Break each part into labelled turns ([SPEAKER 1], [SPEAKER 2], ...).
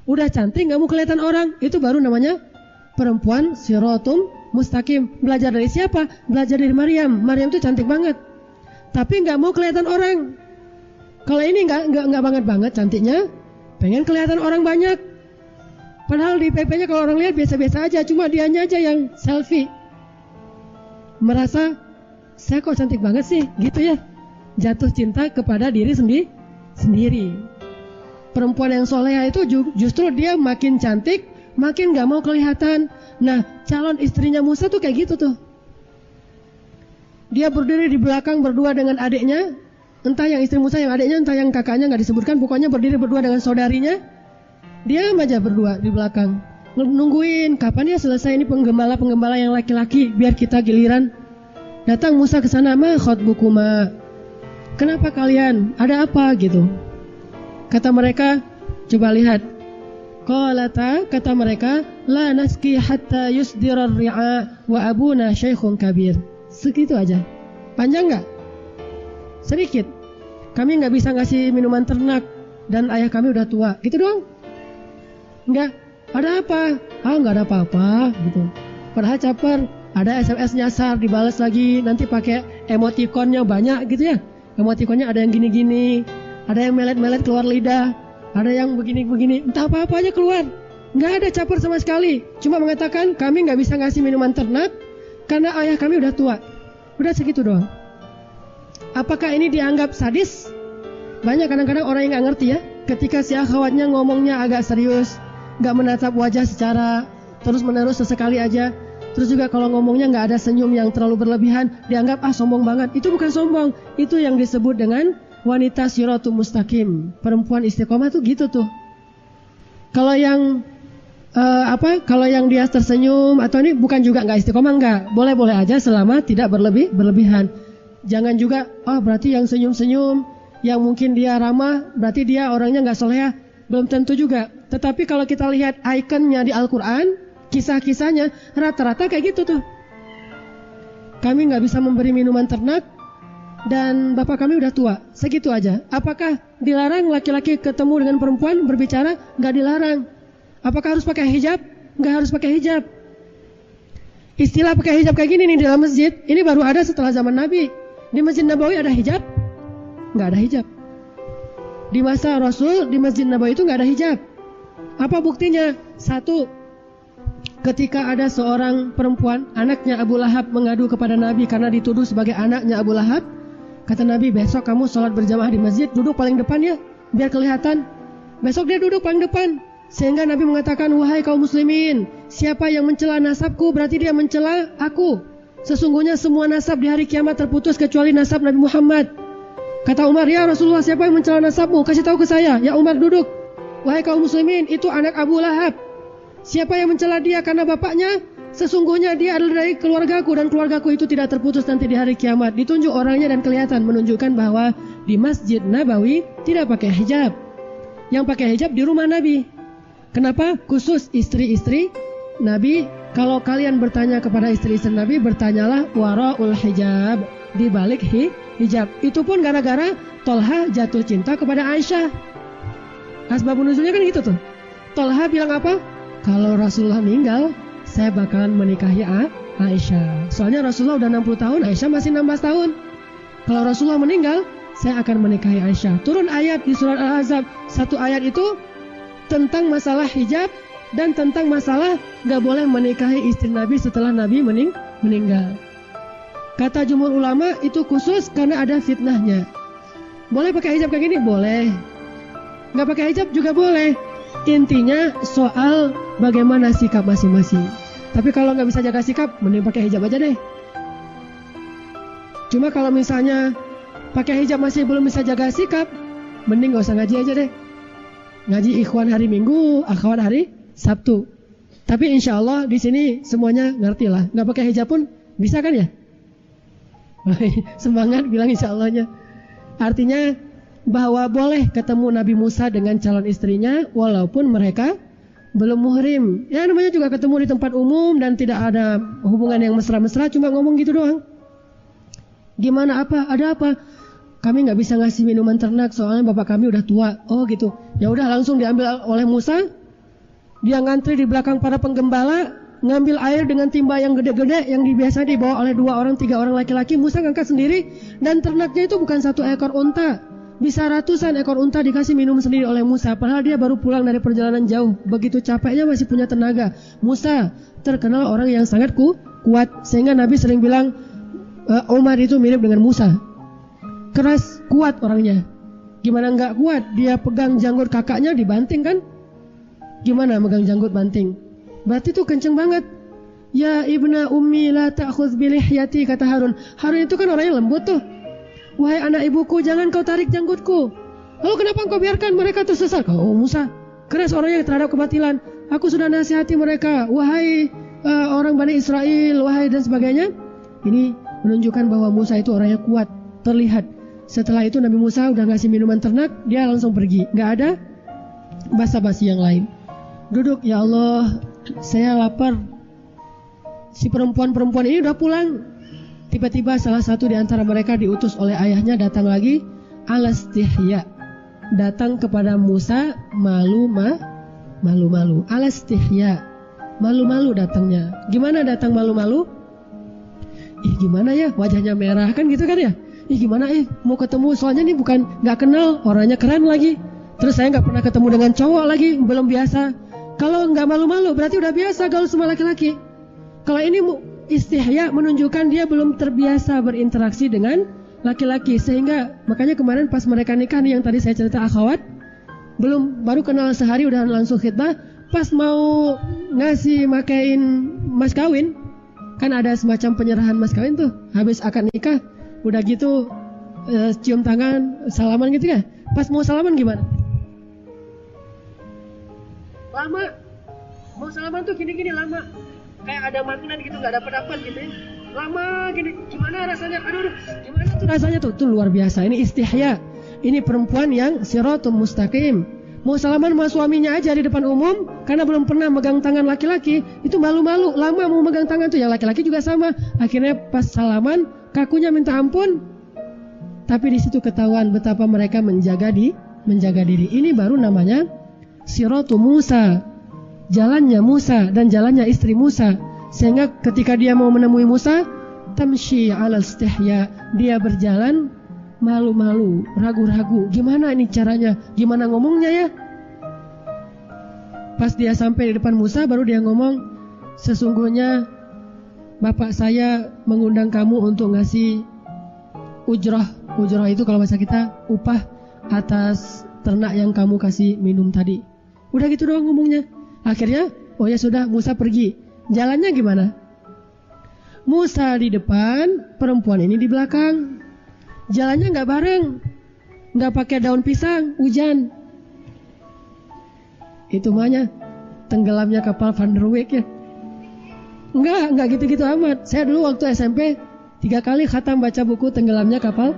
[SPEAKER 1] Udah cantik nggak mau kelihatan orang, itu baru namanya perempuan siratum mustaqim. Belajar dari siapa? Belajar dari Maryam. Maryam itu cantik banget, tapi nggak mau kelihatan orang. Kalau ini nggak banget cantiknya, pengen kelihatan orang banyak. Padahal di PP-nya kalau orang lihat biasa-biasa aja, cuma dianya aja yang selfie. Merasa saya kok cantik banget sih, gitu ya. Jatuh cinta kepada diri sendiri. Perempuan yang soleha itu justru dia makin cantik, makin gak mau kelihatan. Nah, calon istrinya Musa tuh kayak gitu tuh. Dia berdiri di belakang berdua dengan adiknya, entah yang istri Musa, yang adiknya, entah yang kakaknya, gak disebutkan. Pokoknya berdiri berdua dengan saudarinya. Dia aja berdua di belakang, nungguin kapan ya selesai ini penggembala yang laki-laki, biar kita giliran. Datang Musa ke sana, ma khotbukuma, kenapa kalian, ada apa gitu. Kata mereka, coba lihat. Qalata, kata mereka, la naski hatta yusdirar ri'a wa abuna syekhun kabir. Segitu aja. Panjang nggak? Sedikit. Kami nggak bisa ngasih minuman ternak dan ayah kami udah tua. Gitu doang. Enggak. Ada apa? Nggak ada apa-apa gitu. Padahal caper, ada SMS nyasar, dibalas lagi, nanti pakai emotikonnya banyak gitu ya. Emotikonnya ada yang gini-gini, ada yang melet-melet keluar lidah, ada yang begini-begini, entah apa-apa aja keluar. Nggak ada caper sama sekali. Cuma mengatakan kami nggak bisa ngasih minuman ternak karena ayah kami udah tua. Udah segitu doang. Apakah ini dianggap sadis? Banyak kadang-kadang orang yang nggak ngerti ya. Ketika si akhwatnya ngomongnya agak serius, nggak menatap wajah secara terus-menerus sesekali aja. Terus juga kalau ngomongnya nggak ada senyum yang terlalu berlebihan, dianggap sombong banget. Itu bukan sombong, itu yang disebut dengan wanita siratul mustaqim. Perempuan istiqomah tuh gitu tuh. Kalau yang kalau yang dia tersenyum atau ini bukan juga nggak istiqomah, nggak. Boleh-boleh aja selama tidak berlebihan. Jangan juga berarti yang senyum-senyum, yang mungkin dia ramah, berarti dia orangnya nggak solehah. Belum tentu juga. Tetapi kalau kita lihat ikonnya di Al-Quran, kisah-kisahnya rata-rata kayak gitu tuh. Kami nggak bisa memberi minuman ternak dan bapak kami udah tua. Segitu aja. Apakah dilarang laki-laki ketemu dengan perempuan berbicara? Nggak dilarang. Apakah harus pakai hijab? Nggak harus pakai hijab. Istilah pakai hijab kayak gini nih di dalam masjid, ini baru ada setelah zaman Nabi. Di Masjid Nabawi ada hijab? Nggak ada hijab. Di masa Rasul di Masjid Nabawi itu nggak ada hijab. Apa buktinya? Satu, ketika ada seorang perempuan, anaknya Abu Lahab mengadu kepada Nabi karena dituduh sebagai anaknya Abu Lahab. Kata Nabi, besok kamu sholat berjamaah di masjid, duduk paling depan ya, biar kelihatan. Besok dia duduk paling depan. Sehingga Nabi mengatakan, wahai kaum muslimin, siapa yang mencela nasabku berarti dia mencela aku. Sesungguhnya semua nasab di hari kiamat terputus kecuali nasab Nabi Muhammad. Kata Umar, ya Rasulullah, siapa yang mencela nasabmu? Kasih tahu ke saya. Ya Umar, duduk. Wahai kaum muslimin, itu anak Abu Lahab. Siapa yang mencela dia karena bapaknya? Sesungguhnya dia adalah dari keluargaku dan keluargaku itu tidak terputus nanti di hari kiamat. Ditunjuk orangnya dan kelihatan, menunjukkan bahwa di Masjid Nabawi tidak pakai hijab. Yang pakai hijab di rumah Nabi. Kenapa? Khusus istri-istri Nabi. Kalau kalian bertanya kepada istri-istri Nabi, bertanyalah waraul hijab, di balik hijab. Itu pun gara-gara Tolha jatuh cinta kepada Aisyah. Asbabun nuzulnya kan gitu tuh. Tolha bilang apa? Kalau Rasulullah meninggal, saya bakalan menikahi Aisyah. Soalnya Rasulullah udah 60 tahun, Aisyah masih 16 tahun. Kalau Rasulullah meninggal, saya akan menikahi Aisyah. Turun ayat di surat Al-Ahzab. Satu ayat itu tentang masalah hijab dan tentang masalah gak boleh menikahi istri Nabi setelah Nabi meninggal. Kata jumhur ulama itu khusus karena ada fitnahnya. Boleh pakai hijab kayak gini? Boleh. Gak pakai hijab juga boleh. Intinya soal bagaimana sikap masing-masing. Tapi kalau gak bisa jaga sikap, mending pakai hijab aja deh. Cuma kalau misalnya pakai hijab masih belum bisa jaga sikap, mending gak usah ngaji aja deh. Ngaji ikhwan hari Minggu, akhwat hari Sabtu. Tapi insya Allah di sini semuanya ngerti lah. Nggak pakai hijab pun bisa kan ya? Semangat bilang insya Allahnya. Artinya bahwa boleh ketemu Nabi Musa dengan calon istrinya walaupun mereka belum muhrim. Ya namanya juga ketemu di tempat umum dan tidak ada hubungan yang mesra-mesra, cuma ngomong gitu doang. Gimana apa? Ada apa? Kami nggak bisa ngasih minuman ternak soalnya bapak kami udah tua. Oh gitu. Ya udah langsung diambil oleh Musa, Dia ngantri di belakang para penggembala, ngambil air dengan timba yang gede-gede yang biasa dibawa oleh 2 orang, 3 orang laki-laki. Musa ngangkat sendiri, dan ternaknya itu bukan 1 ekor unta, bisa ratusan ekor unta dikasih minum sendiri oleh Musa. Padahal dia baru pulang dari perjalanan jauh, begitu capeknya masih punya tenaga. Musa terkenal orang yang sangat kuat, sehingga Nabi sering bilang Umar itu mirip dengan Musa. Keras, kuat orangnya. Gimana nggak kuat? Dia pegang janggut kakaknya dibanting kan? Gimana megang janggut banting? Berarti itu kenceng banget. Ya ibna ummi la ta'khudz bi lihyati, kata Harun. Harun itu kan orangnya lembut tuh. Wahai anak ibuku, jangan kau tarik janggutku. Lalu kenapa engkau biarkan mereka tersesat? Oh Musa, keras orangnya terhadap kebatilan. Aku sudah nasihati mereka. Wahai orang Bani Israel, wahai dan sebagainya. Ini menunjukkan bahwa Musa itu orangnya kuat, terlihat. Setelah itu Nabi Musa udah ngasih minuman ternak, dia langsung pergi. Gak ada basa-basi yang lain. Duduk, ya Allah, saya lapar. Si perempuan-perempuan ini udah pulang. Tiba-tiba salah satu di antara mereka diutus oleh ayahnya datang lagi, alastihya, datang kepada Musa malu-malu. Alastihya, malu-malu datangnya. Gimana datang malu-malu? Gimana ya, wajahnya merah kan gitu kan ya? Gimana mau ketemu, soalnya nih bukan nggak kenal, orangnya keren lagi. Terus saya nggak pernah ketemu dengan cowok lagi, belum biasa. Kalau nggak malu-malu berarti udah biasa gaul sama laki-laki. Kalau ini istihya menunjukkan dia belum terbiasa berinteraksi dengan laki-laki, sehingga makanya kemarin pas mereka nikah nih yang tadi saya cerita akhwat, baru kenal sehari udah langsung khitbah. Pas mau ngasih makain mas kawin, kan ada semacam penyerahan mas kawin tuh, habis akad nikah. Udah gitu cium tangan, salaman gitu ya. Pas mau salaman gimana? Lama. Mau salaman tuh gini-gini lama. Kayak ada makanan gitu, gak dapat gitu ya. Lama gini. Gimana rasanya? Aduh, gimana tuh rasanya tuh? Itu luar biasa. Ini istihya. Ini perempuan yang siratul mustaqim. Mau salaman sama suaminya aja di depan umum, karena belum pernah megang tangan laki-laki, itu malu-malu. Lama mau megang tangan tuh, yang laki-laki juga sama. Akhirnya pas salaman, kakunya minta ampun. Tapi di situ ketahuan betapa mereka menjaga diri. Ini baru namanya siratu Musa, jalannya Musa dan jalannya istri Musa. Sehingga ketika dia mau menemui Musa, tamshi ala istihya, dia berjalan malu-malu, ragu-ragu. Gimana ini caranya? Gimana ngomongnya ya? Pas dia sampai di depan Musa, baru dia ngomong, sesungguhnya bapak saya mengundang kamu untuk ngasih ujrah. Ujrah itu kalau bahasa kita upah atas ternak yang kamu kasih minum tadi. Udah gitu doang ngomongnya. Akhirnya, oh ya sudah, Musa pergi. Jalannya gimana? Musa di depan, perempuan ini di belakang. Jalannya nggak bareng, nggak pakai daun pisang, hujan. Itu mahnya tenggelamnya kapal Van der Wijk ya. Enggak gitu-gitu amat. Saya dulu waktu SMP 3 kali khatam baca buku tenggelamnya kapal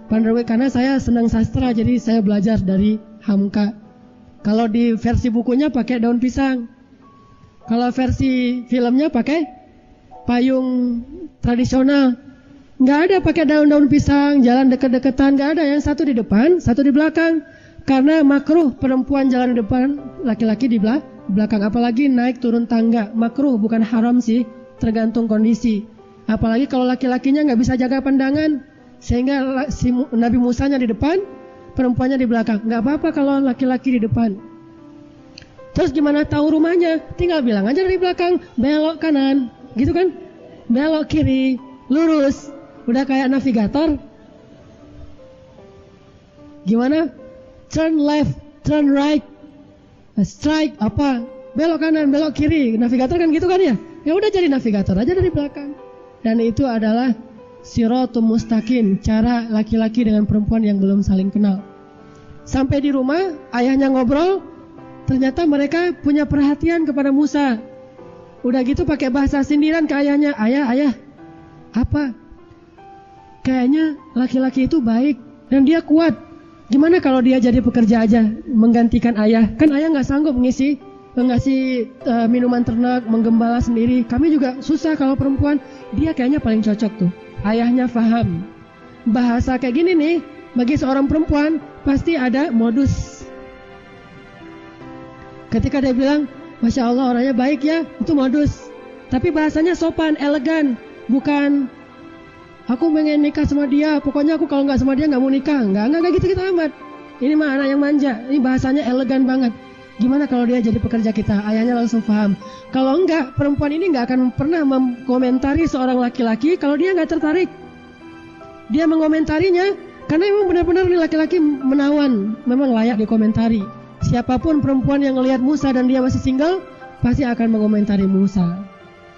[SPEAKER 1] Van der Wijk, karena saya senang sastra, jadi saya belajar dari Hamka. Kalau di versi bukunya pakai daun pisang, kalau versi filmnya pakai payung tradisional. Nggak ada pakai daun-daun pisang, jalan deket-deketan, nggak ada. Yang satu di depan, satu di belakang. Karena makruh perempuan jalan di depan, laki-laki di belakang. Apalagi naik turun tangga, makruh, bukan haram sih, tergantung kondisi. Apalagi kalau laki-lakinya nggak bisa jaga pandangan, sehingga si Nabi Musanya di depan, perempuannya di belakang. Nggak apa-apa kalau laki-laki di depan. Terus gimana tahu rumahnya? Tinggal bilang aja dari belakang, belok kanan, gitu kan? Belok kiri, lurus. Udah kayak navigator. Gimana? Turn left, turn right, strike apa? Belok kanan, belok kiri. Navigator kan gitu kan ya? Ya udah jadi navigator aja dari belakang. Dan itu adalah siratul mustaqim, cara laki-laki dengan perempuan yang belum saling kenal. Sampai di rumah, ayahnya ngobrol. Ternyata mereka punya perhatian kepada Musa. Udah gitu pakai bahasa sindiran ke ayahnya. Ayah, apa? Kayaknya laki-laki itu baik dan dia kuat. Gimana kalau dia jadi pekerja aja, menggantikan ayah? Kan ayah nggak sanggup ngasih minuman ternak, menggembala sendiri. Kami juga susah kalau perempuan. Dia kayaknya paling cocok tuh. Ayahnya paham. Bahasa kayak gini nih, bagi seorang perempuan pasti ada modus. Ketika dia bilang, Masya Allah orangnya baik ya, itu modus. Tapi bahasanya sopan, elegan, bukan aku pengen nikah sama dia, pokoknya aku kalau nggak sama dia nggak mau nikah. Nggak gitu amat. Ini mah anak yang manja, ini bahasanya elegan banget. Gimana kalau dia jadi pekerja kita? Ayahnya langsung paham. Kalau enggak, perempuan ini nggak akan pernah mengomentari seorang laki-laki kalau dia nggak tertarik. Dia mengomentarinya karena memang benar-benar nih laki-laki menawan, memang layak dikomentari. Siapapun perempuan yang ngelihat Musa dan dia masih single, pasti akan mengomentari Musa.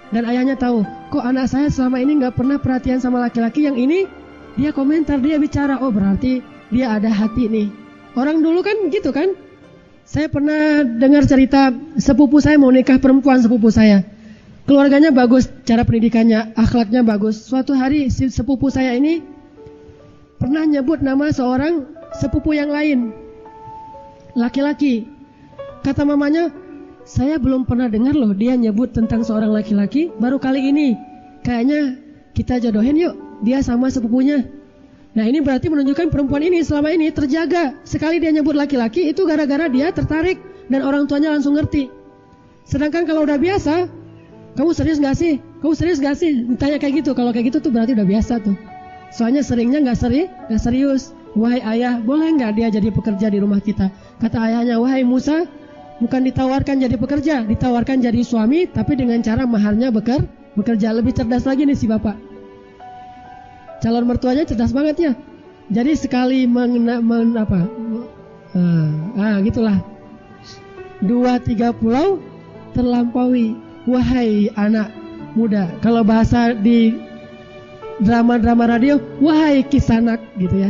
[SPEAKER 1] Dan ayahnya tahu, kok anak saya selama ini nggak pernah perhatian sama laki-laki, yang ini dia komentar, dia bicara, oh berarti dia ada hati nih. Orang dulu kan gitu kan. Saya pernah dengar cerita sepupu saya mau nikah perempuan sepupu saya. Keluarganya bagus, cara pendidikannya, akhlaknya bagus. Suatu hari si sepupu saya ini pernah nyebut nama seorang sepupu yang lain, laki-laki. Kata mamanya, saya belum pernah dengar loh dia nyebut tentang seorang laki-laki, baru kali ini. Kayaknya kita jodohin yuk, dia sama sepupunya. Nah ini berarti menunjukkan perempuan ini selama ini terjaga. Sekali dia nyebut laki-laki itu gara-gara dia tertarik dan orang tuanya langsung ngerti. Sedangkan kalau udah biasa, kamu serius gak sih? Kamu serius gak sih? Tanya kayak gitu. Kalau kayak gitu tuh berarti udah biasa tuh. Soalnya seringnya gak serius. Wahai ayah, boleh gak dia jadi pekerja di rumah kita? Kata ayahnya, wahai Musa, bukan ditawarkan jadi pekerja, ditawarkan jadi suami, tapi dengan cara maharnya bekerja. Lebih cerdas lagi nih si bapak. Calon mertuanya cerdas banget ya. Jadi sekali gitulah. 2-3 pulau terlampaui. Wahai anak muda. Kalau bahasa di drama-drama radio, wahai kisanak gitu ya.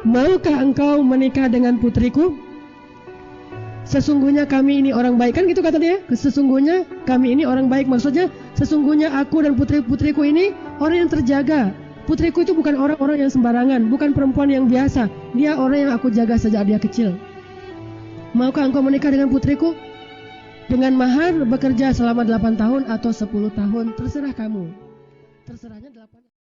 [SPEAKER 1] Maukah engkau menikah dengan putriku? Sesungguhnya kami ini orang baik, kan gitu kata dia. Sesungguhnya kami ini orang baik, maksudnya sesungguhnya aku dan putri-putriku ini orang yang terjaga. Putriku itu bukan orang-orang yang sembarangan, bukan perempuan yang biasa. Dia orang yang aku jaga sejak dia kecil. Maukah engkau menikah dengan putriku? Dengan mahar bekerja selama 8 tahun atau 10 tahun, terserah kamu. Terserahnya 8